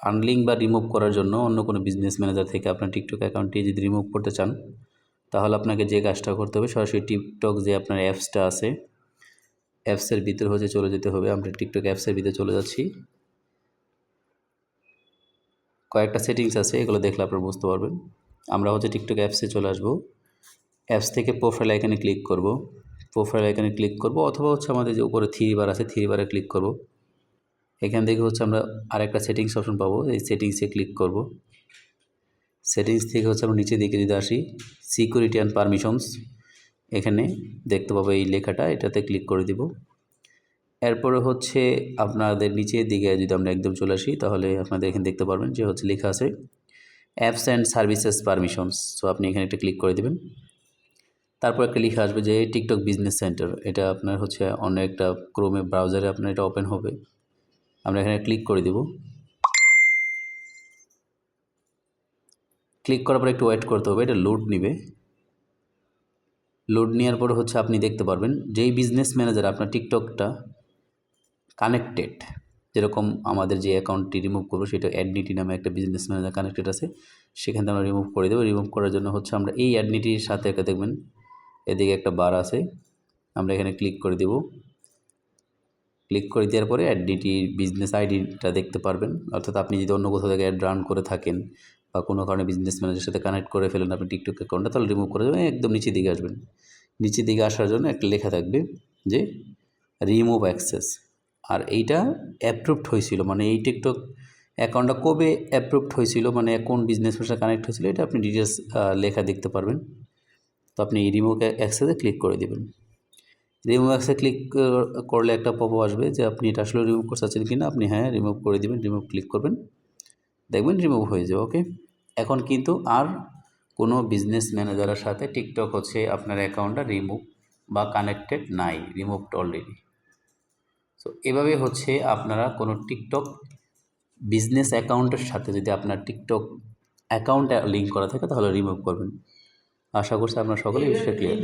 Unlink বা remove করার জন্য অন্য কোনো বিজনেস ম্যানেজার থেকে আপনার টিকটক অ্যাকাউন্টটি যদি রিমুভ করতে চান, তাহলে আপনাকে যে কাজটা করতে হবে, সরাসরি টিকটক যে আপনার অ্যাপসটা আছে, অ্যাপসের ভিতরে হচ্ছে চলে যেতে হবে। আমরা টিকটক অ্যাপসের ভিতরে চলে যাচ্ছি। কয়েকটা সেটিংস আছে, এগুলো দেখলে আপনারা বুঝতে পারবেন। আমরা হচ্ছে টিকটক অ্যাপসে চলে আসব। অ্যাপস থেকে প্রোফাইল আইকনে ক্লিক করব। প্রোফাইল আইকনে ক্লিক করব, অথবা হচ্ছে আমাদের যে উপরে থ্রি বার আছে, থ্রি বারে ক্লিক করব। এখান থেকে হচ্ছে আমরা আরেকটা সেটিংস অপশন পাবো, এই সেটিংসে ক্লিক করব। সেটিংস থেকে হচ্ছে আমরা নিচের দিকে যদি আসি, সিকিউরিটি অ্যান্ড পারমিশনস, এখানে দেখতে পাবো এই লেখাটা, এটাতে ক্লিক করে দিব। এরপরে হচ্ছে আপনাদের নিচের দিকে যদি আমরা একদম চলে আসি, তাহলে আপনাদের এখানে দেখতে পারবেন যে হচ্ছে লেখা আছে apps and services permissions. So আপনি এখানে একটা ক্লিক করে দেবেন। তারপর একটা লেখা আসবে যে টিকটক বিজনেস সেন্টার, এটা আপনার হচ্ছে অন্য একটা ক্রোমে ব্রাউজারে আপনার এটা ওপেন হবে। আমরা এখানে ক্লিক করে দেব। ক্লিক করার পর একটু ওয়েট করতে হবে, এটা লোড নেবে। লোড নেওয়ার পরে হচ্ছে আপনি দেখতে পারবেন যেই বিজনেস ম্যানেজার আপনার টিকটকটা কানেক্টেড, যেরকম আমাদের যে অ্যাকাউন্টটি রিমুভ করবো সেটা অ্যাডনিটি নামে একটা বিজনেস ম্যানেজার কানেক্টেড আছে, সেখান থেকে আমরা রিমুভ করে দেবো। রিমুভ করার জন্য হচ্ছে আমরা এই অ্যাডনিটির সাথে একটা দেখবেন এদিকে একটা বার আছে, আমরা এখানে ক্লিক করে দেব। ক্লিক করে দেওয়ার পরে অ্যাডনিটির বিজনেস আইডিটা দেখতে পারবেন। অর্থাৎ আপনি যদি অন্য কোথাও থেকে অ্যাড রান করে থাকেন বা কোনো কারণে বিজনেস ম্যানেজারের সাথে কানেক্ট করে ফেলেন আপনি টিকটক অ্যাকাউন্টটা, তাহলে রিমুভ করে দেবেন। একদম নিচের দিকে আসবেন। নিচের দিকে আসার জন্য একটা লেখা থাকবে যে রিমুভ অ্যাক্সেস, আর এইটা অ্যাপ্রুভড হয়েছিল, মানে এই টিকটক অ্যাকাউন্টটা কবে অ্যাপ্রুভড হয়েছিল, মানে কোন বিজনেস সাথে কানেক্ট হয়েছিল, এটা আপনি ডিটেলস লেখা দেখতে পারবেন। তো আপনি এই রিমুভ অ্যাক্সেসে ক্লিক করে দেবেন। রিমুভ অ্যাক্সেসে ক্লিক করলে একটা পপ আসবে যে আপনি এটা আসলে রিমুভ করতে চাচ্ছেন কিনা। আপনি হ্যাঁ রিমুভ করে দেবেন, রিমুভ ক্লিক করবেন, দেখবেন রিমুভ হয়ে যাবে। ওকে, এখন কিন্তু আর কোনো বিজনেস ম্যানেজারের সাথে টিকটক হচ্ছে আপনার অ্যাকাউন্টটা রিমুভ বা কানেক্টেড নাই, রিমুভড অলরেডি। সো এভাবে হচ্ছে আপনারা কোনো টিকটক বিজনেস অ্যাকাউন্টের সাথে যদি আপনার টিকটক অ্যাকাউন্ট লিঙ্ক করা থাকে তাহলে রিমুভ করবেন। আশা করছি আপনারা সকলেই বিষয়টা ক্লিয়ার।